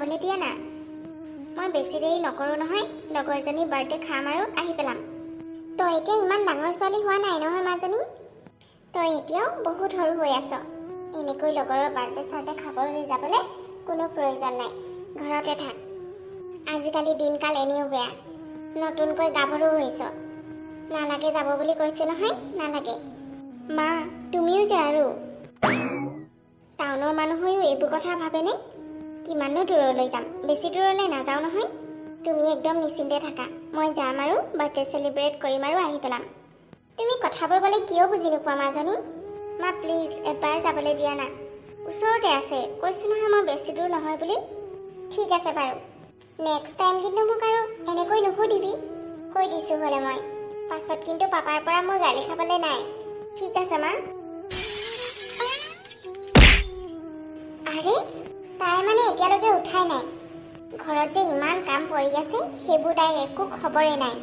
যাবলৈ দিয়া না। মই বেছি দেৰি নকৰোঁ নহয়, লগৰজনীৰ বাৰ্থডে খাম আৰু আহি পেলাম। তই এতিয়া ইমান ডাঙৰ ছোৱালী হোৱা নাই নহয় মাজনী। তই এতিয়াও বহুত সৰু হৈ আছ। এনেকৈ লগৰৰ বাৰ্থডে চাৰ্থডে খাবলৈ যাবলৈ কোনো প্ৰয়োজন নাই, ঘৰতে থাক। আজিকালি দিনকাল এনেও বেয়া, নতুনকৈ গাভৰু হৈছ। নালাগে যাব বুলি কৈছে নহয়, নালাগে। মা তুমিও যা আৰু। টাউনৰ মানুহেও এইবোৰ কথা ভাবেনে? কিমাননো দূৰলৈ যাম, বেছি দূৰলৈ নাযাওঁ নহয়। তুমি একদম নিশ্চিন্তে থাকা, মই যাম আৰু বাৰ্থডে চেলিব্ৰেট কৰিম আৰু আহি পেলাম। তুমি কথাবোৰ ক'লে কিয় বুজি নোপোৱা মাজনী? মা প্লিজ এবাৰ যাবলৈ দিয়া না। ওচৰতে আছে, কৈছোঁ নহয় মই বেছি দূৰ নহয় বুলি। ঠিক আছে বাৰু, নেক্সট টাইম কিন্তু মোক আৰু এনেকৈ নুসুধিবি, কৈ দিছোঁ হ'লে মই। পাছত কিন্তু পাপাৰ পৰা মোৰ গালি খাবলৈ নাই, ঠিক আছে মা? আৰে তাই মানে এতিয়ালৈকে উঠাই নাই। ঘৰত যে ইমান কাম পৰি আছে সেইবোৰ তাইৰ একো খবৰেই নাই।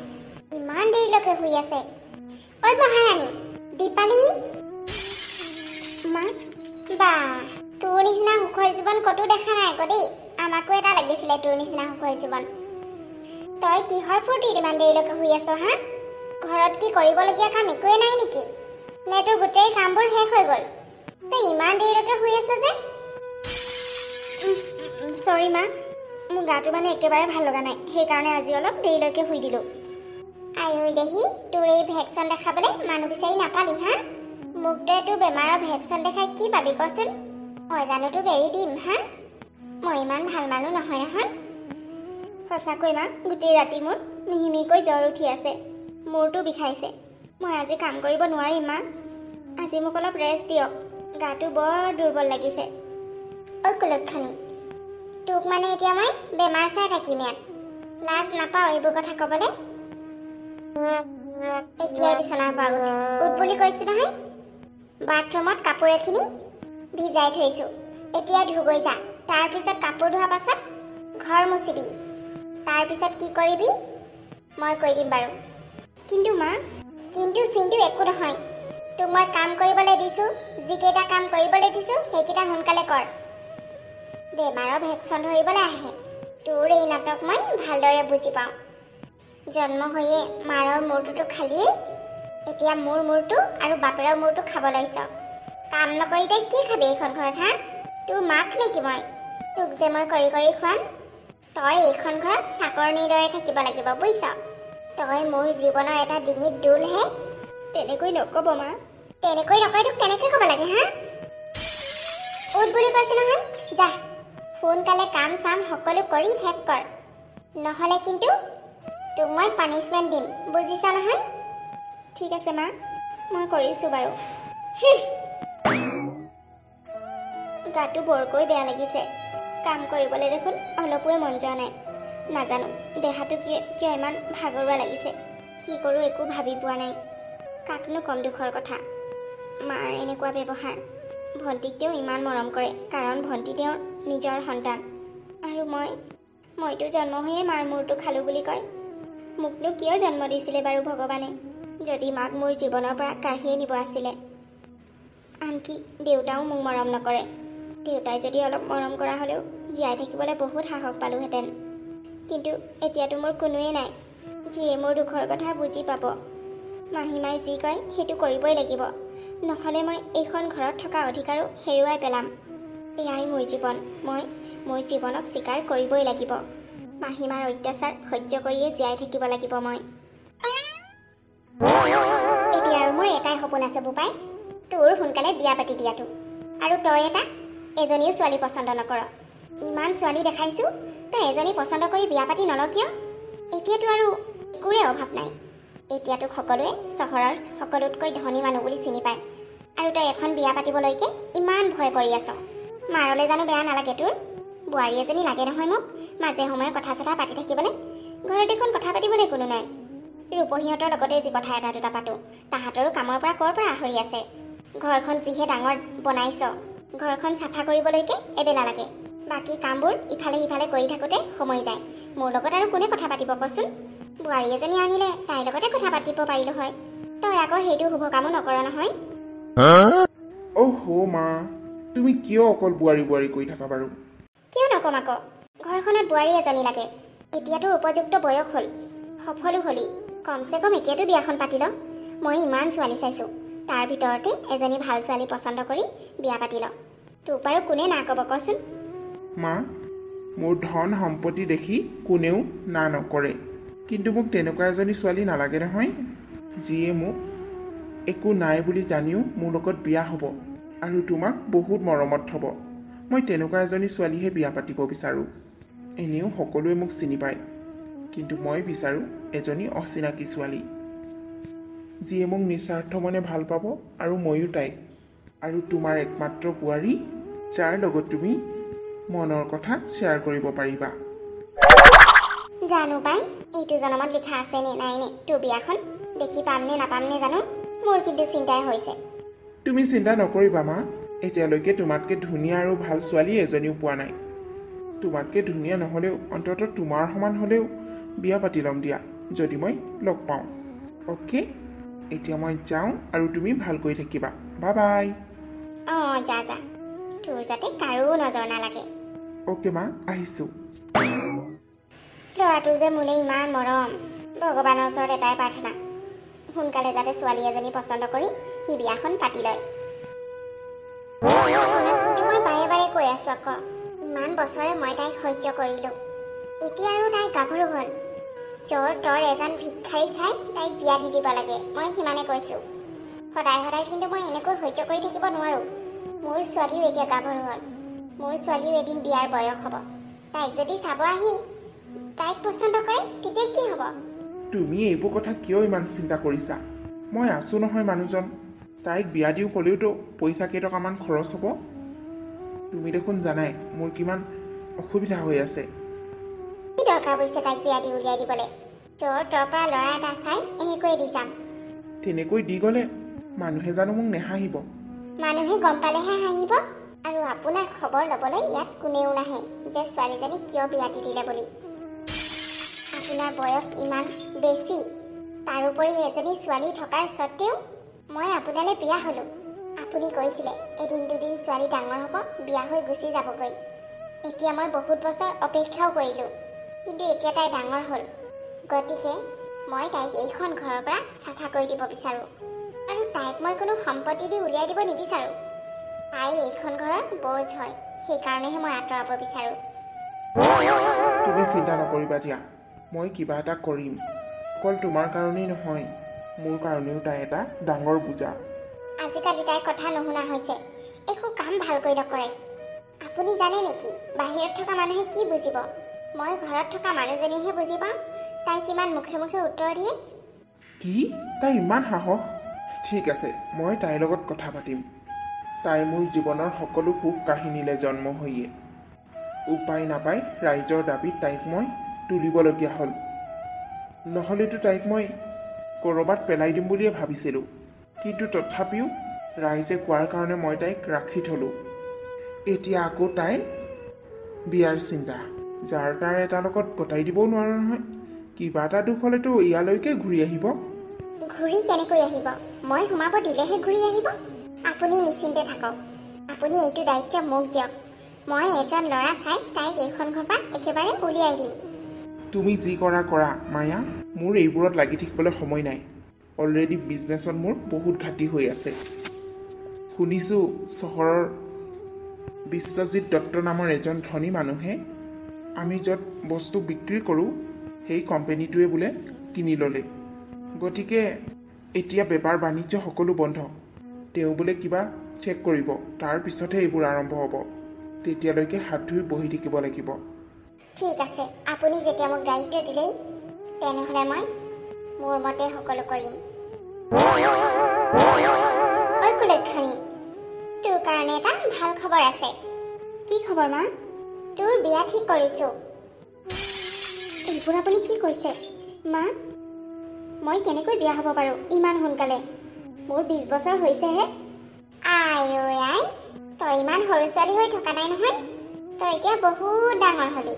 ইমান দেৰিলৈকে শুই আছে। ঐ মহাৰাণী দীপালী। মা বা তোৰ নিচিনা সুখৰ জীৱন ক'তো দেখা নাই আকৌ দেই। আমাকো এটা লাগিছিলে তোৰ নিচিনা সুখৰ জীৱন। তই কিহৰ ফূৰ্তিত ইমান দেৰিলৈকে শুই আছ হা? ঘৰত কি কৰিবলগীয়া কাম একোৱে নাই নেকি? নে তোৰ গোটেই কামবোৰ শেষ হৈ গ'ল? তই ইমান দেৰিলৈকে শুই আছ যে? চৰি মা, মোৰ গাটো মানে একেবাৰে ভাল লগা নাই, সেইকাৰণে আজি অলপ দেৰিলৈকে শুই দিলোঁ। আই দেহি, তোৰ এই ভেকচন দেখাবলৈ মানুহ বিচাৰি নাপালি হা? মোক তই তোৰ বেমাৰৰ ভেকচন দেখাই কি পাবি কচোন? মই জানো তোক এৰি দিম হা? মই ইমান ভাল মানুহ নহয় নহয়। সঁচাকৈ মা, গোটেই ৰাতি মোৰ মিহিমিকৈ জ্বৰ উঠি আছে, মূৰটো বিষাইছে। মই আজি কাম কৰিব নোৱাৰিম মা। আজি মোক অলপ ৰেষ্ট দিয়ক, গাটো বৰ দুৰ্বল লাগিছে। ঐ কুলক্ষণী, তোক মানে এতিয়া মই বেমাৰ চাই থাকিম ইয়াত? লাজ নাপাওঁ এইবোৰ কথা ক'বলৈ? এতিয়াই বিচনাৰ পৰা উঠ বুলি কৈছোঁ নহয়। বাথৰুমত কাপোৰ এখিনি ভিজাই থৈছোঁ, এতিয়া ধুগৈ যা। তাৰপিছত কাপোৰ ধোৱাৰ পাছত ঘৰ মুচিবি। তাৰপিছত কি কৰিবি মই কৈ দিম বাৰু। কিন্তু মা, কিন্তু চিন্তু একো নহয়। তোক মই কাম কৰিবলৈ দিছোঁ, যিকেইটা কাম কৰিবলৈ দিছোঁ সেইকেইটা সোনকালে কৰ। বেমাৰৰ ভেকচন ধৰিবলৈ আহে। তোৰ এই নাটক মই ভালদৰে বুজি পাওঁ। জন্ম হৈয়ে মাৰৰ মূৰটোতো খালিয়েই, এতিয়া মোৰ মূৰটো আৰু বাপেৰৰ মূৰটো খাব লৈছ। কাম নকৰি তই কি খাবি এইখন ঘৰত হা? তোৰ মাক নেকি মই? তোক যে মই কৰি কৰি খুৱাম। তই এইখন ঘৰত চাকৰণিৰ দৰে থাকিব লাগিব বুজিছ? তই মোৰ জীৱনৰ এটা ডিঙিত দোলহে। তেনেকৈ নক'ব মা। তেনেকৈ নকয় তোক কেনেকৈ ক'ব লাগে হা? উঠ বুলি কৈছোঁ নহয়, যা সোনকালে কাম চাম সকলো কৰি শেষ কৰ, নহ'লে কিন্তু তোক মই পানিছমেণ্ট দিম, বুজিছা নহয়? ঠিক আছে মা, মই কৰিছোঁ বাৰু। গাটো বৰকৈ বেয়া লাগিছে, কাম কৰিবলৈ দেখোন অলপোৱে মন যোৱা নাই। নাজানো দেহাটো কিয় ইমান ভাগৰুৱা লাগিছে। কি কৰোঁ একো ভাবি পোৱা নাই। কাকনো কম দুখৰ কথা। মাৰ এনেকুৱা ব্যৱহাৰ। ভণ্টিক তেওঁ ইমান মৰম কৰে, কাৰণ ভণ্টি তেওঁৰ নিজৰ সন্তান। আৰু মইতো জন্ম হৈয়ে মাৰ মূৰটো খালোঁ বুলি কয়। মোকনো কিয় জন্ম দিছিলে বাৰু ভগৱানে, যদি মাক মোৰ জীৱনৰ পৰা কাঢ়িয়ে নিব আছিলে। আনকি দেউতাও মোক মৰম নকৰে। দেউতাই যদি অলপ মৰম কৰা হ'লেও জীয়াই থাকিবলৈ বহুত সাহস পালোঁহেঁতেন। কিন্তু এতিয়াতো মোৰ কোনোৱেই নাই যিয়ে মোৰ দুখৰ কথা বুজি পাব। মাহীমাই যি কয় সেইটো কৰিবই লাগিব, নহ'লে মই এইখন ঘৰত থকা অধিকাৰো হেৰুৱাই পেলাম। এয়াই মোৰ জীৱন, মই মোৰ জীৱনক স্বীকাৰ কৰিবই লাগিব। মাহীমাৰ অত্যাচাৰ সহ্য কৰিয়ে জীয়াই থাকিব লাগিব মই। এতিয়া আৰু মোৰ এটাই সপোন আছে বোপাই, তোৰ সোনকালে বিয়া পাতি দিয়াটো। আৰু তই এজনীও ছোৱালী পচন্দ নকৰ। ইমান ছোৱালী দেখাইছোঁ, তই এজনী পচন্দ কৰি বিয়া পাতি নল কিয়? এতিয়াতো আৰু একোৰে অভাৱ নাই। এতিয়াতো সকলোৱে চহৰৰ সকলোতকৈ ধনী মানুহ বুলি চিনি পায়। আৰু তই এখন বিয়া পাতিবলৈকে ইমান ভয় কৰি আছ। মাৰলৈ জানো বেয়া নালাগে তোৰ? বোৱাৰী এজনী লাগে নহয় মোক, মাজে সময়ে কথা চথা পাতি থাকিবলৈ। ঘৰত দেখোন কথা পাতিবলৈ কোনো নাই। ৰূপহীহঁতৰ লগতে যি কথা এটা দুটা পাতোঁ, তাহাঁতৰো কামৰ পৰা ক'ৰ পৰা আহৰি আছে? ঘৰখন যিহে ডাঙৰ বনাইছ, ঘৰখন চাফা কৰিবলৈকে এবেলা লাগে। বাকী কামবোৰ ইফালে সিফালে কৰি থাকোঁতে সময় যায়। মোৰ লগত আৰু কোনে কথা পাতিব কচোন? বোৱাৰী এজনী আনিলে তাইৰ লগতে কথা পাতিব পাৰিলোঁ হয়। তই আকৌ সেইটো শুভ কামো নকৰ নহয়। অহ' মা, তুমি কিয় অকল বোৱাৰী বোৱাৰী কৰি থাকা বাৰু? কিয় নকম আকৌ? ঘৰখনত বোৱাৰী এজনী লাগে। এতিয়াতো উপযুক্ত বয়স হ'ল, সফলো হ'লি, কমচে কম এতিয়াতো বিয়াখন পাতি ল। মই ইমান ছোৱালী চাইছোঁ, তাৰ ভিতৰতে এজনী ভাল ছোৱালী পচন্দ কৰি বিয়া পাতি ল। তোক বাৰু কোনে না ক'ব কচোন? মা, মোৰ ধন সম্পত্তি দেখি কোনেও না নকৰে, কিন্তু মোক তেনেকুৱা এজনী ছোৱালী নালাগে নহয়, যিয়ে মোক একো নাই বুলি জানিও মোৰ লগত বিয়া হ'ব আৰু তোমাক বহুত মৰমত থ'ব। মই তেনেকুৱা এজনী ছোৱালীহে বিয়া পাতিব বিচাৰোঁ। এনেও সকলোৱে মোক চিনি পায়, কিন্তু মই বিচাৰোঁ এজনী অচিনাকি ছোৱালী, যিয়ে মোক নিস্বাৰ্থ মনে ভাল পাব আৰু ময়ো তাইক, আৰু তোমাৰ একমাত্ৰ বোৱাৰী, যাৰ লগত তুমি মনৰ কথা শ্বেয়াৰ কৰিব পাৰিবা। জানো পাই, এইটো জনমত লিখা আছে নে নাই নে তোৰ বিয়াখন দেখি পাম নে নাপাম নে জানো। মোৰ কিন্তু চিন্তাই হৈছে। তুমি চিন্তা নকৰিবা মা, এতিয়ালৈকে তোমাতকৈ ধুনীয়া আৰু ভাল ছোৱালী এজনীও পোৱা নাই। তোমাতকৈ ধুনীয়া নহ'লেও অন্ততঃ তোমাৰ সমান হ'লেও বিয়া পাতি ল'ম দিয়া, যদি মই লগ পাওঁ। অ'কে, এতিয়া মই যাওঁ আৰু তুমি ভালকৈ থাকিবা। Bye bye. অঁ, যা যা, তোৰ যাতে কাৰো নজৰ নালাগে। অ'কে মা, আহিছোঁ। ল'ৰাটো যে মোলৈ ইমান মৰম। ভগৱানৰ ওচৰত এটাই প্ৰাৰ্থনা, সোনকালে যাতে ছোৱালী এজনী পচন্দ কৰি সি বিয়াখন পাতি লয়। কিন্তু মই বাৰে বাৰে কৈ আছোঁ আকৌ, ইমান বছৰে মই তাইক সহ্য কৰিলোঁ, এতিয়া আৰু তাই গাভৰু হ'ল। য'ৰ তৰ এজন ভিক্ষাৰী চাই তাইক বিয়া দি দিব লাগে, মই সিমানে কৈছোঁ। সদায় সদায় কিন্তু মই এনেকৈ সহ্য কৰি থাকিব নোৱাৰোঁ। মোৰ ছোৱালীও এতিয়া গাভৰু হ'ল, মোৰ ছোৱালীও এদিন বিয়াৰ বয়স হ'ব। তাইক যদি চাব আহি তাইক পচন্দ কৰে তেতিয়া কি হ'ব? তুমি এইবোৰ কথা কিয় ইমান চিন্তা কৰিছা? মই আছোঁ নহয় মানুহজন। তাইক বিয়া দিওঁ ক'লেওতো পইচা কেইটকামান খৰচ হ'ব। তুমি দেখোন জানাই মোৰ কিমান অসুবিধা হৈ আছে। কি দৰকাৰ পৰিছে তাইক বিয়া দি উলিয়াই দিবলৈ? য'ৰ তৰ পৰা ল'ৰা এটা চাই এনেকৈ দি যাম। তেনেকৈ দি গ'লে মানুহে জানো মোক নেহাঁহিব? মানুহে গম পালেহে হাঁহিব। আৰু আপোনাৰ খবৰ ল'বলৈ ইয়াত কোনেও নাহে যে ছোৱালীজনী কিয় বিয়া দি দিলে বুলি। আপোনাৰ বয়স ইমান বেছি, তাৰোপৰি এজনী ছোৱালী থকাৰ স্বত্তেও মই আপোনালৈ বিয়া হ'লোঁ। আপুনি কৈছিলে এদিন দুদিন ছোৱালী ডাঙৰ হ'ব, বিয়া হৈ গুচি যাবগৈ। এতিয়া মই বহুত বছৰ অপেক্ষাও কৰিলোঁ, কিন্তু এতিয়া তাই ডাঙৰ হ'ল। গতিকে মই তাইক এইখন ঘৰৰ পৰা চাফা কৰি দিব বিচাৰোঁ, আৰু তাইক মই কোনো সম্পত্তি দি উলিয়াই দিব নিবিচাৰোঁ। তাই এইখন ঘৰৰ বোজ হয়, সেইকাৰণেহে মই আঁতৰাব বিচাৰোঁ। তুমি চিন্তা নকৰিবা দিয়া, মই কিবা এটা কৰিম। অকল তোমাৰ কাৰণেই নহয়, মোৰ কাৰণেও তাই এটা ডাঙৰ বোজা। আজিকালি তাই কথা নুশুনা হৈছে, একো কাম ভালকৈ নকৰে। আপুনি জানে নেকি বাহিৰত থকা মানুহে কি বুজিব? মই ঘৰত থকা মানুহজনীহে বুজি পাওঁ তাই কিমান মুখে মুখে উত্তৰ দিয়ে। কি? তাইৰ ইমান সাহস? ঠিক আছে, মই তাইৰ লগত কথা পাতিম। তাই মোৰ জীৱনৰ সকলো সুখ কাহিনীলৈ জন্ম হৈয়ে উপায় নাপাই ৰাইজৰ দাবীত তাইক মই তুলিবলগীয়া হ'ল। নহ'লেতো তাইক মই ক'ৰবাত পেলাই দিম বুলিয়ে ভাবিছিলোঁ, কিন্তু তথাপিও ৰাইজে কোৱাৰ কাৰণে মই তাইক ৰাখি থলোঁ। এতিয়া আকৌ তাইৰ বিয়াৰ চিন্তা, যাৰ তাৰ এটা লগত গতাই দিবও নোৱাৰোঁ নহয়। কিবা এটা দুখ হ'লেতো ইয়ালৈকে ঘূৰি আহিব। ঘূৰি কেনেকৈ আহিব? মই সোমাব দিলেহে ঘূৰি আহিব। আপুনি নিশ্চিন্তে থাকক, আপুনি এইটো দায়িত্ব মোক দিয়ক। মই এজন ল'ৰা চাই তাইক এইখন ঘৰৰ পৰা একেবাৰে উলিয়াই দিম। তুমি যি কৰা কৰা মায়া, মোৰ এইবোৰত লাগি থাকিবলৈ সময় নাই। অলৰেডি বিজনেছত মোৰ বহুত ঘাটি হৈ আছে। শুনিছোঁ চহৰৰ বিশ্বজিৎ দত্ত নামৰ এজন ধনী মানুহে আমি য'ত বস্তু বিক্ৰী কৰোঁ সেই কোম্পানীটোৱে বোলে কিনি ল'লে। গতিকে এতিয়া বেপাৰ বাণিজ্য সকলো বন্ধ। তেওঁ বোলে কিবা চেক কৰিব, তাৰ পিছতহে এইবোৰ আৰম্ভ হ'ব। তেতিয়ালৈকে হাত ধুই বহি থাকিব লাগিব। ঠিক আছে, আপুনি যেতিয়া মোক দায়িত্ব দিলেই, তেনেহ'লে মই মোৰ মতে সকলো কৰিম। ঐ কুলক্ষণী, তোৰ কাৰণে এটা ভাল খবৰ আছে। কি খবৰ মা? তোৰ বিয়া ঠিক কৰিছোঁ। এইবোৰ আপুনি কি কৈছে মা? মই কেনেকৈ বিয়া হ'ব পাৰোঁ ইমান সোনকালে? মোৰ 20 বছৰ হৈছেহে। আই ঐ আই, তই ইমান সৰু ছোৱালী হৈ থকা নাই নহয়, তই এতিয়া বহুত ডাঙৰ হ'লি।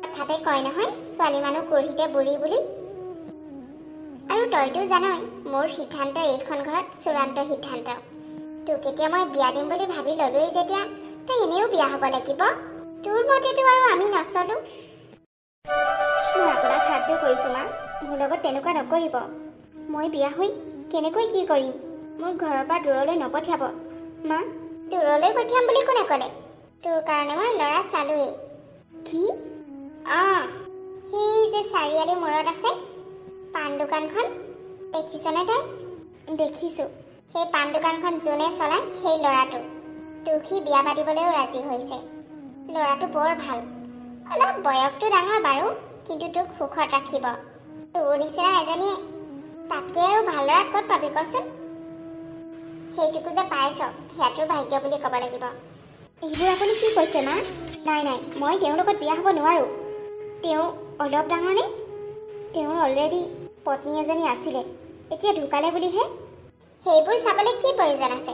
কথাতে কয় নহয় ছোৱালী মানুহ কুৰ্হিতে বুঢ়ী বুলি। আৰু তইতো জানই মোৰ সিদ্ধান্ত এইখন ঘৰত চূড়ান্ত সিদ্ধান্ত। তোক এতিয়া মই বিয়া দিম বুলি ভাবি ল'লোৱেই যেতিয়া, তই এনেও বিয়া হ'ব লাগিব। তোৰ মতেতো আৰু আমি নচলো। মই আপোনাক সাহায্য কৰিছোঁ মা, মোৰ লগত তেনেকুৱা নকৰিব। মই বিয়া হৈ কেনেকৈ কি কৰিম? মোক ঘৰৰ পৰা দূৰলৈ নপঠিয়াব মা। দূৰলৈ পঠিয়াম বুলি কোনে ক'লে? তোৰ কাৰণে মই ল'ৰা চালোৱেই। কি? অঁ, সেই যে চাৰিআলি মূৰত আছে পাণ দোকানখন, দেখিছনে তই? দেখিছোঁ। সেই পাণ দোকানখন যোনে চলায় সেই ল'ৰাটো। তোক সি বিয়া পাতিবলৈও ৰাজি হৈছে। ল'ৰাটো বৰ ভাল, অলপ বয়সটো ডাঙৰ বাৰু, কিন্তু তোক সুখত ৰাখিব। তোৰ নিচিনা এজনীয়ে তাতকৈ আৰু ভাল ল'ৰা ক'ত পাবি কচোন? সেইটোকো যে পাইছ, সেয়াটোৰ ভাগ্য বুলি ক'ব লাগিব। এইবোৰ আপুনি কি কৈছে মা? নাই নাই, মই তেওঁৰ লগত বিয়া হ'ব নোৱাৰোঁ। তেওঁ অলপ ডাঙৰ নে? তেওঁৰ অলৰেডি পত্নী এজনী আছিলে, এতিয়া ঢুকালে বুলিহে। সেইবোৰ চাবলৈ কি প্ৰয়োজন আছে?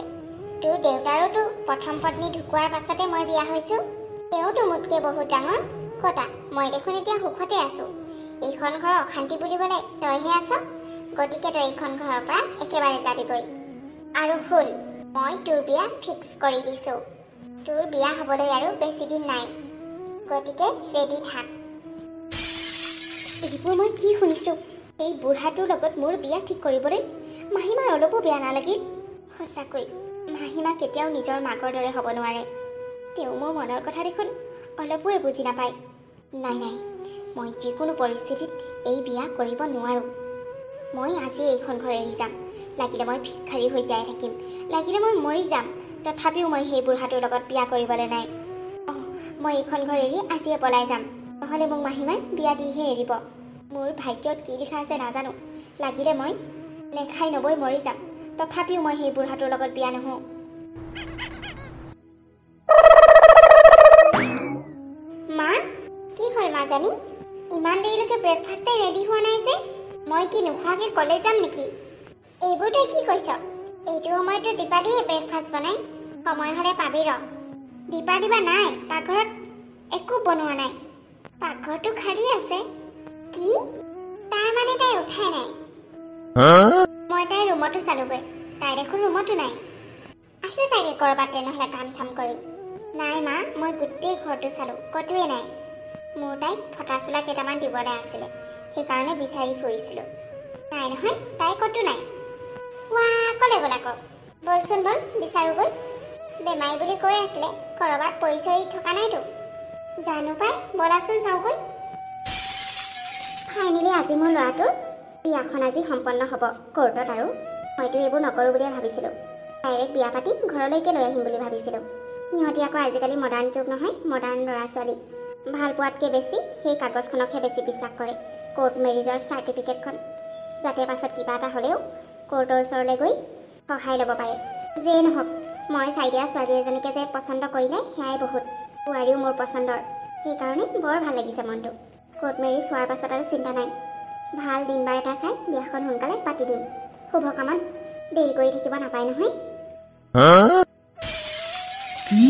তোৰ দেউতাৰোতো প্ৰথম পত্নী ঢুকোৱাৰ পাছতে মই বিয়া হৈছোঁ। তেওঁতো মোতকৈ বহুত ডাঙৰ। কতা, মই দেখোন এতিয়া সুখতে আছোঁ। এইখন ঘৰৰ অশান্তি বুলিবলৈ তইহে আছ। গতিকে তই এইখন ঘৰৰ পৰা একেবাৰে যাবিগৈ। আৰু শুন, মই তোৰ বিয়া ফিক্স কৰি দিছোঁ। তোৰ বিয়া হ'বলৈ আৰু বেছি দিন নাই, গতিকে ৰেডি থাক। এইবোৰ মই কি শুনিছোঁ? এই বুঢ়াটোৰ লগত মোৰ বিয়া ঠিক কৰিবলৈ মাহীমাৰ অলপো বেয়া নালাগিল। সঁচাকৈ মাহীমা কেতিয়াও নিজৰ মাকৰ দৰে হ'ব নোৱাৰে। তেওঁ মোৰ মনৰ কথা দেখোন অলপোৱে বুজি নাপায়। নাই নাই, মই যিকোনো পৰিস্থিতিত এই বিয়া কৰিব নোৱাৰোঁ। মই আজি এইখন ঘৰ এৰি যাম। লাগিলে মই ভিক্ষাৰী হৈ যাই থাকিম, লাগিলে মই মৰি যাম, তথাপিও মই সেই বুঢ়াটোৰ লগত বিয়া কৰিবলৈ নাই। অঁ, মই এইখন ঘৰ এৰি আজিয়ে পলাই যাম, নহ'লে মোক মাহীমাই বিয়া দিহে এৰিব। মোৰ ভাগ্যত কি লিখা আছে নাজানো, লাগিলে মই নেখাই নবৈ মৰি যাম, তথাপিও মই সেই বুঢ়াটোৰ লগত বিয়া নহওঁ। মা, কি হ'ল মাজনী? ইমান দেৰিলৈকে ব্ৰেকফাষ্টে ৰেডি হোৱা নাই যে? মই কি নোখোৱাকৈ কলেজ যাম নেকি? এইবোৰ তই কি কৈছ? এইটো সময়তো দীপালীয়ে ব্ৰেকফাষ্ট বনাই, সময় হ'লে পাবি ৰ। দীপালী বা নাই, পাকঘৰত একো বনোৱা নাই। পাকঘৰটো খালী আছে। কি? তাৰ মানে তাই উঠাই নাই? মই তাইৰ ৰুমতো চালোগৈ, তাই দেখোন ৰুমতো নাই। আছে চাগে ক'ৰবাত তেনেহ'লে কাম চাম কৰি। নাই মা, মই গোটেই ঘৰটো চালোঁ, ক'তোৱে নাই। মোৰ তাইক ফটা চোলা কেইটামান দিবলৈ আছিলে, সেইকাৰণে বিচাৰি ফুৰিছিলোঁ। নাই নহয়, তাই ক'তো নাই। ক'লে গ'ল আকৌ? বলচোন বল, বিচাৰোগৈ। বেমাৰী বুলি কৈ আছিলে, ক'ৰবাত পৰি চৰি থকা নাইতো। জানো পাই, বলাচোন চাওঁগৈ। ফাইনেলি আজি মোৰ ল'ৰাটো বিয়াখন আজি সম্পন্ন হ'ব কোৰ্টত। আৰু মইতো এইবোৰ নকৰোঁ বুলিয়ে ভাবিছিলোঁ। ডাইৰেক্ট বিয়া পাতি ঘৰলৈকে লৈ আহিম বুলি ভাবিছিলোঁ। সিহঁতি আকৌ আজিকালি মডাৰ্ণ যুগ নহয়, মডাৰ্ণ ল'ৰা ছোৱালী। ভাল পোৱাতকৈ বেছি সেই কাগজখনকহে বেছি বিশ্বাস কৰে, কোৰ্ট মেৰিজৰ চাৰ্টিফিকেটখন, যাতে পাছত কিবা এটা হ'লেও কোৰ্টৰ ওচৰলৈ গৈ সহায় ল'ব পাৰে। যিয়েই নহওক, মই চাই দিয়া ছোৱালী এজনীকে যে পচন্দ কৰিলে সেয়াই বহুত। বোৱাৰীও মোৰ পচন্দৰ, সেইকাৰণে বৰ ভাল লাগিছে মনটো। কোৰ্ট মেৰিজ হোৱাৰ পাছত আৰু চিন্তা নাই। ভাল দিন বাৰ এটা চাই বিয়াখন সোনকালে পাতি দিম। শুভ কামত দেৰি কৰি থাকিব নাপায় নহয়। কি?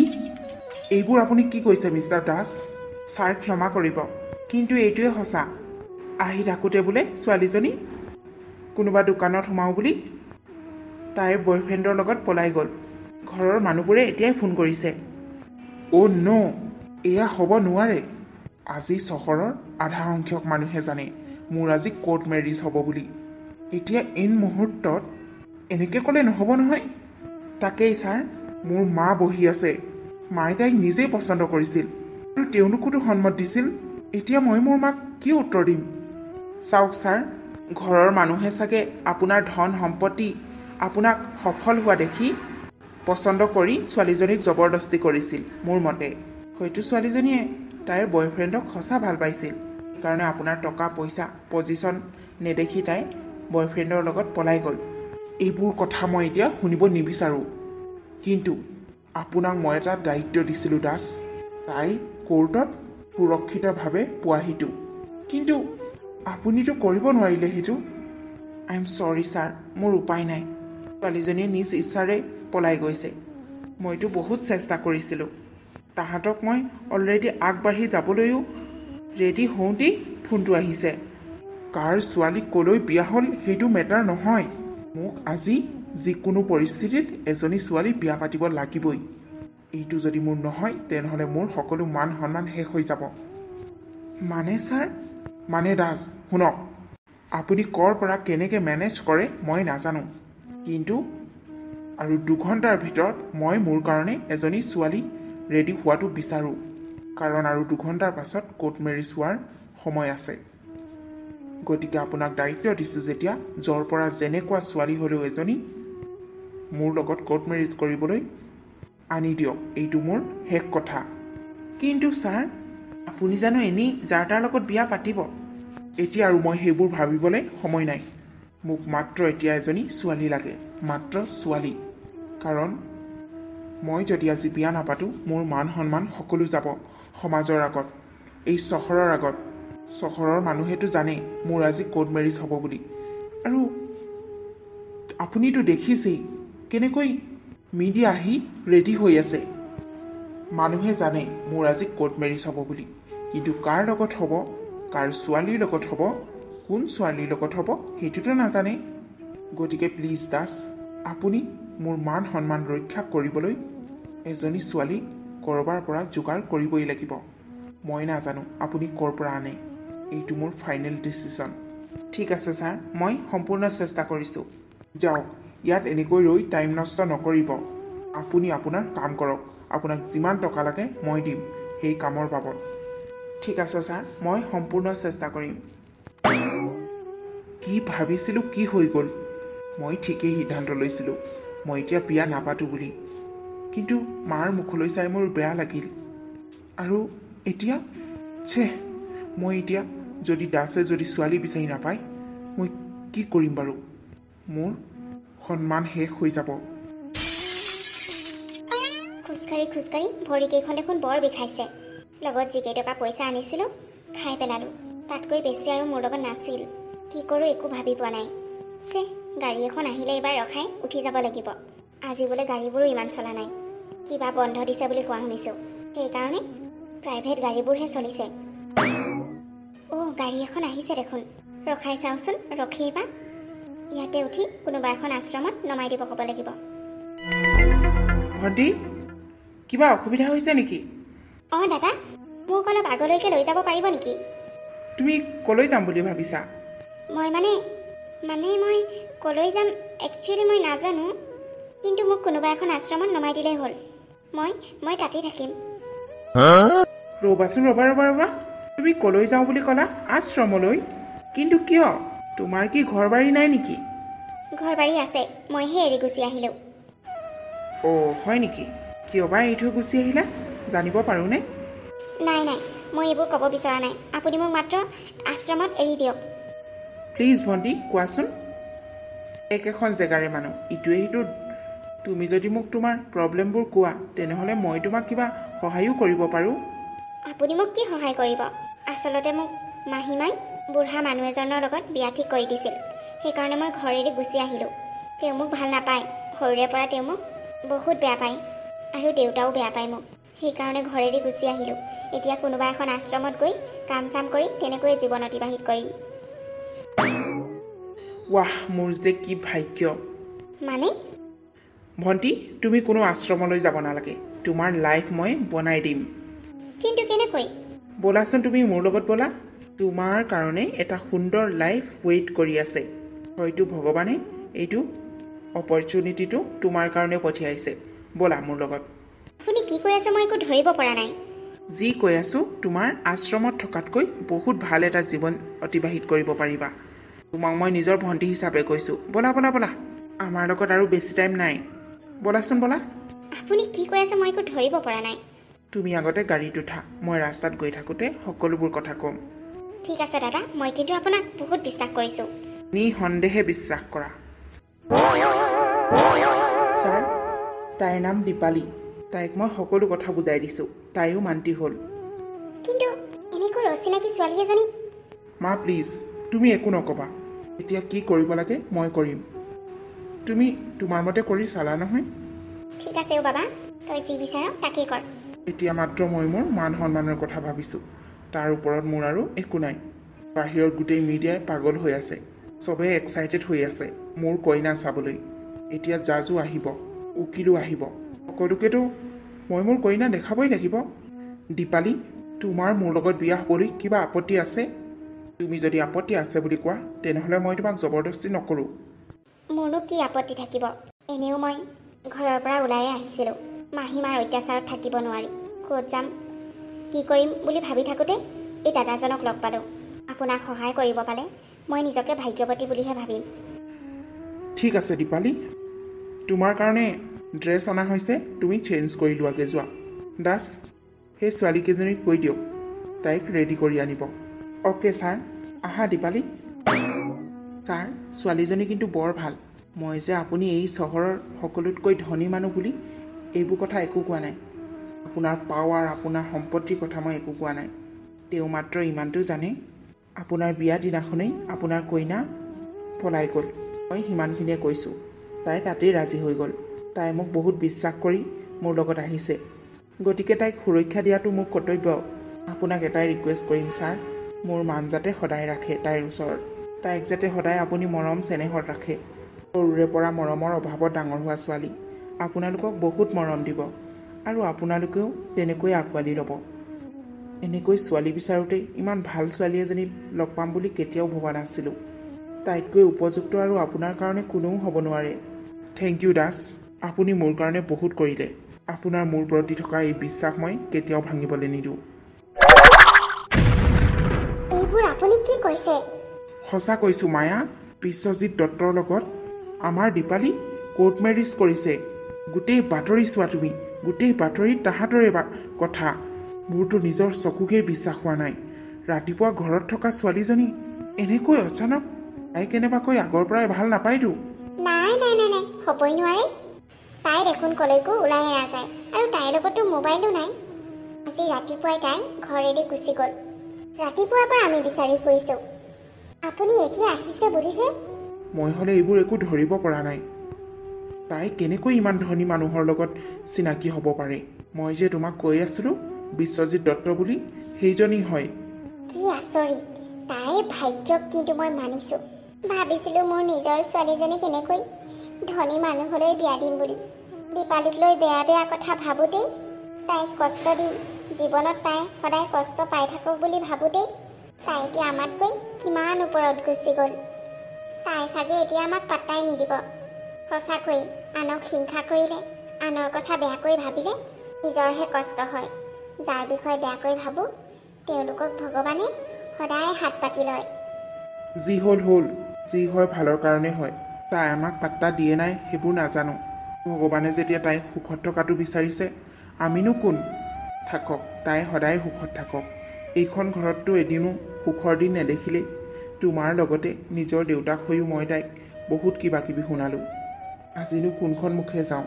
এইবোৰ আপুনি কি কৈছে মিষ্টাৰ দাস? ছাৰ ক্ষমা কৰিব, কিন্তু এইটোৱে সঁচা। আহি থাকোঁতে বোলে ছোৱালীজনী কোনোবা দোকানত সোমাওঁ বুলি তাইৰ বয়ফ্ৰেণ্ডৰ লগত পলাই গ'ল। ঘৰৰ মানুহবোৰে এতিয়াই ফোন কৰিছে। অ' ন', এয়া হ'ব নোৱাৰে। আজি চহৰৰ আধা সংখ্যক মানুহে জানে মোৰ আজি কোৰ্ট মেৰিজ হ'ব বুলি। এতিয়া এন মুহূৰ্তত এনেকৈ ক'লে নহ'ব নহয়। তাকেই ছাৰ, মোৰ মা বহি আছে। মায়ে তাইক নিজেই পচন্দ কৰিছিল আৰু তেওঁলোকোতো সন্মত দিছিল। এতিয়া মই মোৰ মাক কি উত্তৰ দিম? চাওক ছাৰ, ঘৰৰ মানুহে চাগে আপোনাৰ ধন সম্পত্তি, আপোনাক সফল হোৱা দেখি পচন্দ কৰি ছোৱালীজনীক জবৰদস্তি কৰিছিল। মোৰ মতে হয়তো ছোৱালীজনীয়ে তাইৰ বয়ফ্ৰেণ্ডক সঁচা ভাল পাইছিল, সেইকাৰণে আপোনাৰ টকা পইচা পজিশ্যন নেদেখি তাই বয়ফ্ৰেণ্ডৰ লগত পলাই গ'ল। এইবোৰ কথা মই এতিয়া শুনিব নিবিচাৰোঁ। কিন্তু আপোনাক মই এটা দায়িত্ব দিছিলোঁ দাস, তাই কোৰ্টত সুৰক্ষিতভাৱে পোৱাহিটো। কিন্তু আপুনিতো কৰিব নোৱাৰিলে সেইটো। আই এম চৰি ছাৰ, মোৰ উপায় নাই। ছোৱালীজনীয়ে নিজ ইচ্ছাৰে পলাই গৈছে। মইতো বহুত চেষ্টা কৰিছিলোঁ। তাহাঁতক মই অলৰেডি আগবাঢ়ি যাবলৈও ৰেডি হওঁতেই ফোনটো আহিছে। কাৰ ছোৱালী ক'লৈ বিয়া হ'ল সেইটো মেটাৰ নহয়। মোক আজি যিকোনো পৰিস্থিতিত এজনী ছোৱালী বিয়া পাতিব লাগিবই। এইটো যদি মোৰ নহয় তেনেহ'লে মোৰ সকলো মান সন্মান শেষ হৈ যাব। মানে ছাৰ, মানে দাস, শুনক, আপুনি ক'ৰ পৰা কেনেকৈ মেনেজ কৰে মই নাজানো, কিন্তু আৰু 2 ঘণ্টাৰ ভিতৰত মই মোৰ কাৰণে এজনী ছোৱালী ৰেডি হোৱাটো বিচাৰোঁ, কাৰণ আৰু 2 ঘণ্টাৰ পাছত কোৰ্ট মেৰিজ হোৱাৰ সময় আছে। গতিকে আপোনাক দায়িত্ব দিছোঁ, যেতিয়া য'ৰ পৰা যেনেকুৱা ছোৱালী হ'লেও এজনী মোৰ লগত কোৰ্ট মেৰিজ কৰিবলৈ আনি দিয়ক, এইটো মোৰ শেষ কথা। কিন্তু ছাৰ, আপুনি জানো এনেই যাৰ তাৰ লগত বিয়া পাতিব? এতিয়া আৰু মই সেইবোৰ ভাবিবলৈ সময় নাই। মোক মাত্ৰ এতিয়া এজনী ছোৱালী লাগে, মাত্ৰ ছোৱালী। কাৰণ মই যদি আজি বিয়া নাপাতোঁ মোৰ মান সন্মান সকলো যাব সমাজৰ আগত, এই চহৰৰ আগত। চহৰৰ মানুহেতো জানে মোৰ আজি কোৰ্ট মেৰিজ হ'ব বুলি। আৰু আপুনিতো দেখিছেই কেনেকৈ মিডিয়া আহি ৰেডি হৈ আছে। মানুহে জানে মোৰ আজি কোৰ্ট মেৰিজ হ'ব বুলি, কিন্তু কাৰ লগত হ'ব, কাৰ ছোৱালীৰ লগত হ'ব, কোন ছোৱালীৰ লগত হ'ব সেইটোতো নাজানে। গতিকে প্লিজ দাস, আপুনি মোৰ মান সন্মান ৰক্ষা কৰিবলৈ এজনী ছোৱালী ক'ৰবাৰ পৰা যোগাৰ কৰিবই লাগিব। মই নাজানো আপুনি ক'ৰ পৰা আনে, এইটো মোৰ ফাইনেল ডিচিশ্যন। ঠিক আছে ছাৰ, মই সম্পূৰ্ণ চেষ্টা কৰিছোঁ। যাওক, ইয়াত এনেকৈ ৰৈ টাইম নষ্ট নকৰিব। আপুনি আপোনাৰ কাম কৰক। আপোনাক যিমান টকা লাগে মই দিম সেই কামৰ বাবদ। ঠিক আছে ছাৰ, মই সম্পূৰ্ণ চেষ্টা কৰিম। কি ভাবিছিলোঁ কি হৈ গ'ল? মই ঠিকেই সিদ্ধান্ত লৈছিলোঁ মই এতিয়া বিয়া নাপাতোঁ বুলি, কিন্তু মাৰ মুখলৈ চাই মোৰ বেয়া লাগিল। আৰু এতিয়া মই এতিয়া যদি দাসে যদি ছোৱালী বিচাৰি নাপায় মই কি কৰিম বাৰু? মোৰ সন্মান শেষ হৈ যাব। খোজকাঢ়ি খোজকাঢ়ি ভৰিকেইখন দেখোন বৰ বিষাইছে। লগত যিকেইটকা পইচা আনিছিলোঁ খাই পেলালোঁ, তাতকৈ বেছি আৰু মোৰ লগত নাছিল। কি কৰোঁ একো ভাবি পোৱা নাই। গাড়ী এখন আহিলে এইবাৰ ৰখাই উঠি যাব লাগিব। আজি বোলে গাড়ীবোৰো ইমান চলা নাই, কিবা বন্ধ দিছে বুলি কোৱা শুনিছোঁ, সেইকাৰণে প্ৰাইভেট গাড়ীবোৰহে চলিছে। গাড়ী এখন আহিছে দেখোন, ৰখাই চাওঁচোন, ৰখেই বা। ইয়াতে উঠি কোনোবা এখন আশ্ৰমত নমাই দিব ক'ব লাগিব। ভণ্টি, কিবা অসুবিধা হৈছে নেকি? দাদা, মোক অলপ আগলৈকে লৈ যাব পাৰিব নেকি? তুমি ক'লৈ যাম বুলি ভাবিছা? মই মানে মই ক'লৈ যাম একচুৱেলি মই নাজানো, কিন্তু মোক কোনোবা এখন আশ্ৰমত নমাই দিলেই হ'ল। মই তাতেই থাকিম। ৰ'বাচোন, ৰ'বা, তুমি ক'লৈ যাওঁ বুলি ক'লা? আশ্ৰমলৈ? কিন্তু কিয়? তোমাৰ কি ঘৰ বাৰী নাই নেকি? ঘৰ বাৰী আছে, মইহে এৰি গুচি আহিলোঁ। হয় নেকি? কিয় বা এৰি থৈ গুচি আহিলা, জানিব পাৰোঁনে? নাই, মই এইবোৰ ক'ব বিচৰা নাই। আপুনি মোক মাত্ৰ আশ্ৰমত এৰি দিয়ক। প্লিজ ভণ্টি, কোৱাচোন। একেখন জেগাৰে মানুহ, ইটোৱে সিটো। তুমি যদি মোক তোমাৰ প্ৰব্লেমবোৰ কোৱা তেনেহ'লে মই তোমাক কিবা সহায়ো কৰিব পাৰোঁ। আপুনি মোক কি সহায় কৰিব? আচলতে মোক মাহীমাই বুঢ়া মানুহ এজনৰ লগত বিয়া ঠিক কৰি দিছিল, সেইকাৰণে মই ঘৰ এৰি গুচি আহিলোঁ। তেওঁ মোক ভাল নাপায়, সৰুৰে পৰা তেওঁ মোক বহুত বেয়া পায়, আৰু দেউতাও বেয়া পায় মোক। সেইকাৰণে ঘৰ এৰি গুচি আহিলোঁ। এতিয়া কোনোবা এখন আশ্ৰমত গৈ কাম চাম কৰি তেনেকৈয়ে জীৱন অতিবাহিত কৰিম। ৱাহ, মোৰ যে কি ভাগ্য। মানে? ভণ্টি, তুমি কোনো আশ্ৰমলৈ যাব নালাগে। তোমাৰ লাইফ মই বনাই দিম। কিন্তু কেনেকৈ? ব'লাচোন, তুমি মোৰ লগত ব'লা। তোমাৰ কাৰণে এটা সুন্দৰ লাইফ ৱেইট কৰি আছে। হয়তো ভগৱানে এইটো অপৰচুনিটিটো তোমাৰ কাৰণে পঠিয়াইছে। ব'লা মোৰ লগত। আপুনি কি কৈ আছে মই একো ধৰিব পৰা নাই। যি কৈ আছোঁ, তোমাৰ আশ্ৰমত থকাতকৈ বহুত ভাল এটা জীৱন অতিবাহিত কৰিব পাৰিবা। তোমাক মই নিজৰ ভণ্টি হিচাপে কৈছোঁ। ব'লা, আমাৰ লগত আৰু বেছি টাইম নাই। ব'লাচোন, ব'লা। আপুনি কি কৈ আছে মই একো ধৰিব পৰা নাই। তুমি আগতে গাড়ীত উঠা, মই ৰাস্তাত গৈ থাকোঁতে সকলোবোৰ কথা ক'ম। ঠিক আছে দাদা, মই কিন্তু আপোনাক বহুত বিশ্বাস কৰিছোঁ। নিঃসন্দেহে বিশ্বাস কৰা। ছাৰ, তাইৰ নাম দীপালী। তাইক মই সকলো কথা বুজাই দিছোঁ, তাইও মান্তি হ'ল। কিন্তু এনেকৈ অচিনাকি ছোৱালী এজনী। মা প্লিজ, তুমি একো নক'বা। এতিয়া কি কৰিব লাগে মই কৰিম। তুমি তোমাৰ মতে কৰি চালা নহয়? ঠিক আছে বাবা, তই যি বিচাৰ তাকেই কৰ। এতিয়া মাত্ৰ মই মোৰ মান সন্মানৰ কথা ভাবিছোঁ, তাৰ ওপৰত মোৰ আৰু একো নাই। বাহিৰত গোটেই মিডিয়াই পাগল হৈ আছে, চবেই এক্সাইটেড হৈ আছে মোৰ কইনা চাবলৈ। এতিয়া জাজো আহিব, উকিলো আহিব, সকলোকেতো মই মোৰ কইনা দেখাবই লাগিব। দীপালী, তোমাৰ মোৰ লগত বিয়া হ'বলৈ কিবা আপত্তি আছে? তুমি যদি আপত্তি আছে বুলি কোৱা তেনেহ'লে মই তোমাক জবৰদস্তি নকৰোঁ। মোৰনো কি আপত্তি থাকিব? এনেও মই ঘৰৰ পৰা ওলাইয়ে আহিছিলোঁ। মাহীমাৰ অত্যাচাৰত থাকিব নোৱাৰি ক'ত যাম কি কৰিম বুলি ভাবি থাকোঁতে এই দাদাজনক লগ পালোঁ। আপোনাক সহায় কৰিব পালে মই নিজকে ভাগ্যৱতী বুলিহে ভাবিম। ঠিক আছে দীপালী, তোমাৰ কাৰণে ড্ৰেছ অনা হৈছে, তুমি চেঞ্জ কৰি লোৱাগৈ যোৱা। দাস, সেই ছোৱালীকেইজনীক কৈ দিয়ক তাইক ৰেডি কৰি আনিব। Okay sir. আহা দীপালী। ছাৰ, ছোৱালীজনী কিন্তু বৰ ভাল। মই যে আপুনি এই চহৰৰ সকলোতকৈ ধনী মানুহ বুলি এইবোৰ কথা একো কোৱা নাই। আপোনাৰ পাৱাৰ, আপোনাৰ সম্পত্তিৰ কথা মই একো কোৱা নাই। তেওঁ মাত্ৰ ইমানটো জানে, আপোনাৰ বিয়া দিনাখনেই আপোনাৰ কইনা পলাই গ'ল। মই সিমানখিনিয়ে কৈছোঁ। তাই তাতেই ৰাজি হৈ গ'ল। তাই মোক বহুত বিশ্বাস কৰি মোৰ লগত আহিছে, গতিকে তাইক সুৰক্ষা দিয়াটো মোৰ কৰ্তব্য। আপোনাক এটাই ৰিকুৱেষ্ট কৰিম ছাৰ, মোৰ মান যাতে সদায় ৰাখে তাইৰ ওচৰত। তাইক যাতে সদায় আপুনি মৰম চেনেহত ৰাখে। সৰুৰে পৰা মৰমৰ অভাৱত ডাঙৰ হোৱা ছোৱালী, আপোনালোকক বহুত মৰম দিব আৰু আপোনালোকেও তেনেকৈ আঁকোৱালি ল'ব। এনেকৈ ছোৱালী বিচাৰোঁতেই ইমান ভাল ছোৱালী এজনী লগ পাম বুলি কেতিয়াও ভবা নাছিলোঁ। তাইতকৈ উপযুক্ত আৰু আপোনাৰ কাৰণে কোনেও হ'ব নোৱাৰে। থেংক ইউ দাস, আপুনি মোৰ কাৰণে বহুত কৰিলে। আপোনাৰ মোৰ প্ৰতি থকা এই বিশ্বাস মই কেতিয়াও ভাঙিবলৈ নিদিওঁ। এইবোৰ আপুনি কি কৈছে? সঁচা কৈছোঁ মায়া। বিশ্বজিৎ দত্তৰ লগত আমাৰ দীপালী কোৰ্ট মেৰিজ কৰিছে। গোটেই বাতৰি চোৱা তুমি, গোটেই বাতৰিত তাহাঁতৰে কথা। মোৰতো নিজৰ চকুকেই বিশ্বাস হোৱা নাই। ৰাতিপুৱা ঘৰত থকা ছোৱালীজনী এনেকৈ অচানক, তাই কেনেবাকৈ আগৰ পৰাই ভাল নাপায়তো। নাই নাই নাই নাই, হ'বই নোৱাৰে। তাই দেখোন কলৈকো ওলাই নাযায় আৰু তাইৰ লগতো মোবাইলো নাই। আজি ৰাতিপুৱাই তাই ঘৰেদি গুচি গ'ল। ৰাতিপুৱাৰ পৰা আমি বিচাৰি ফুৰিছোঁ। আপুনি এতিয়া আহিছে বুলিহে। মই হ'লে এইবোৰ একো ধৰিব পৰা নাই। তাই কেনেকৈ ইমান ধনী মানুহৰ লগত চিনাকি হ'ব পাৰে? মই যে তোমাক কৈ আছিলোঁ বিশ্বজিৎ দত্ত বুলি, সেইজনী হয়। কি আচৰিত! তাইৰ ভাগ্যক কিন্তু মই মানিছোঁ। ভাবিছিলোঁ মোৰ নিজৰ ছোৱালীজনী কেনেকৈ ধনী মানুহলৈ বিয়া দিম বুলি। দীপালীক লৈ বেয়া বেয়া কথা ভাবোঁতেই, তাইক কষ্ট দিম, জীৱনত তাই সদায় কষ্ট পাই থাকক বুলি ভাবোঁতেই তাই এতিয়া আমাতকৈ কিমান ওপৰত গুচি গ'ল। তাই চাগে এতিয়া আমাক পাত্তাই নিদিব। সঁচাকৈ আনক হিংসা কৰিলে, আনৰ কথা বেয়াকৈ ভাবিলে নিজৰহে কষ্ট হয়। যাৰ বিষয়ে বেয়াকৈ ভাবোঁ তেওঁলোকক ভগৱানে সদায় হাত পাতি লয়। যি হ'ল হ'ল, যি হয় ভালৰ কাৰণে হয়। তাই আমাক পাত্তা দিয়ে নাই সেইবোৰ নাজানো। ভগৱানে যেতিয়া তাইক সুখত থকাটো বিচাৰিছে, আমিনো কোন? থাকক, তাই সদায় সুখত থাকক। এইখন ঘৰততো এদিনো সুখৰ দিন নেদেখিলেই। তোমাৰ লগতে নিজৰ দেউতাক হৈও মই তাইক বহুত কিবা কিবি শুনালোঁ। আজিনো কোনখন মুখে যাওঁ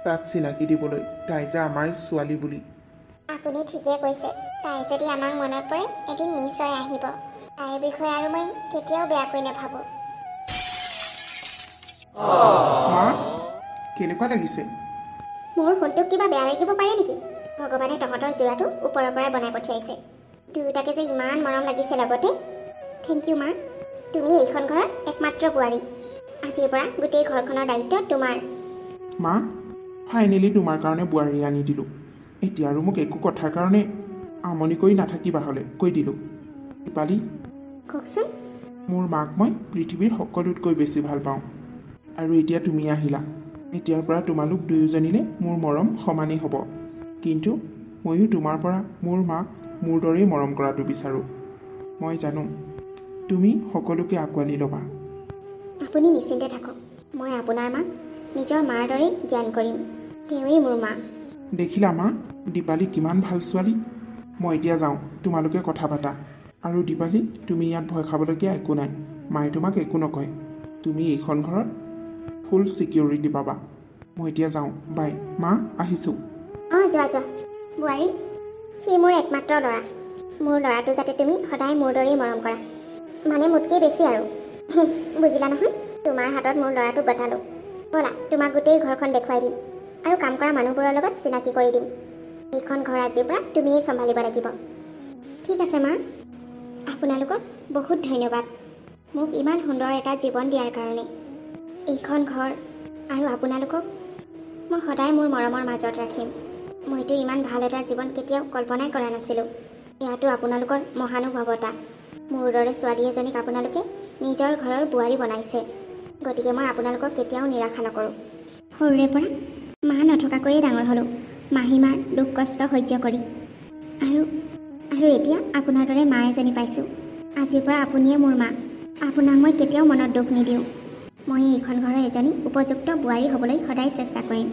তাত চিনাকি দিবলৈ তাই যে আমাৰ ছোৱালী বুলি। আপুনি ঠিকে কৈছে। তাই যদি আমাক মনত পৰে এদিন নিশ্চয় আহিব। তাইৰ বিষয়ে আৰু মই কেতিয়াও বেয়াকৈ নাভাবোঁ। মা, কেনেকুৱা লাগিছে? মোৰ ফোনটোক কিবা বেয়া লাগিব পাৰে নেকি? ভগৱানে তহঁতৰ যোৰাটো ওপৰৰ পৰাই বনাই পঠিয়াইছে। দুয়োটাকে যে ইমান মৰম লাগিছে লগতে। থেংক ইউ মা। তুমি এইখন ঘৰৰ একমাত্ৰ বোৱাৰী। আজিৰ পৰা গোটেই ঘৰখনৰ দায়িত্ব তোমাৰ। মা, ফাইনেলি তোমাৰ কাৰণে বোৱাৰী আনি দিলোঁ। এতিয়া আৰু মোক একো কথাৰ কাৰণে আমনি কৰি নাথাকিবা হ'লে কৈ দিলোঁ। দীপালী, কওকচোন। মোৰ মাক মই পৃথিৱীৰ সকলোতকৈ বেছি ভাল পাওঁ। আৰু এতিয়া তুমি আহিলা। এতিয়াৰ পৰা তোমালোক দুয়োজনীলে মোৰ মৰম সমানেই হ'ব। কিন্তু ময়ো তোমাৰ পৰা মোৰ মাক মোৰ দৰেই মৰম কৰাটো বিচাৰোঁ। মই জানো তুমি সকলোকে আঁকোৱালি ল'বা। আপুনি নিশ্চিন্তে থাকক। মই আপোনাৰ মাক নিজৰ মাৰ দৰেই জ্ঞান কৰিম। তেওঁৱেই মোৰ মা। দেখিলা মা, দীপালী কিমান ভাল ছোৱালী। মই এতিয়া যাওঁ, তোমালোকে কথা পাতা। আৰু দীপালী, তুমি ইয়াত ভয় খাবলগীয়া একো নাই। মায়ে তোমাক একো নকয়। তুমি এইখন ঘৰত ফুল ছিকিউৰিটি পাবা। মই এতিয়া যাওঁ, বাই। মা, আহিছোঁ। অঁ, যোৱা যোৱা। বোৱাৰী, সি মোৰ একমাত্ৰ ল'ৰা। মোৰ ল'ৰাটো যাতে তুমি সদায় মোৰ দৰেই মৰম কৰা, মানে মোতকৈ বেছি আৰু। বুজিলা নহয়? তোমাৰ হাতত মোৰ ল'ৰাটো গতালোঁ। ব'লা, তোমাক গোটেই ঘৰখন দেখুৱাই দিম আৰু কাম কৰা মানুহবোৰৰ লগত চিনাকি কৰি দিম। এইখন ঘৰ আজিৰ পৰা তুমিয়েই চম্ভালিব লাগিব। ঠিক আছে মা। আপোনালোকক বহুত ধন্যবাদ মোক ইমান সুন্দৰ এটা জীৱন দিয়াৰ কাৰণে। এইখন ঘৰ আৰু আপোনালোকক মই সদায় মোৰ মৰমৰ মাজত ৰাখিম। মইতো ইমান ভাল এটা জীৱন কেতিয়াও কল্পনাই কৰা নাছিলোঁ। এয়াতো আপোনালোকৰ মহানুভৱতা। মোৰ দৰে ছোৱালী এজনীক আপোনালোকে নিজৰ ঘৰৰ বোৱাৰী বনাইছে। গতিকে মই আপোনালোকক কেতিয়াও নিৰাশা নকৰোঁ। সৰুৰে পৰা মা নথকাকৈয়ে ডাঙৰ হ'লোঁ, মাহীমাৰ দুখ কষ্ট সহ্য কৰি। আৰু এতিয়া আপোনাৰ দৰে মা এজনী পাইছোঁ। আজিৰ পৰা আপুনিয়ে মোৰ মা। আপোনাক মই কেতিয়াও মনত দুখ নিদিওঁ। মই এইখন ঘৰৰ এজনী উপযুক্ত বোৱাৰী হ'বলৈ সদায় চেষ্টা কৰিম।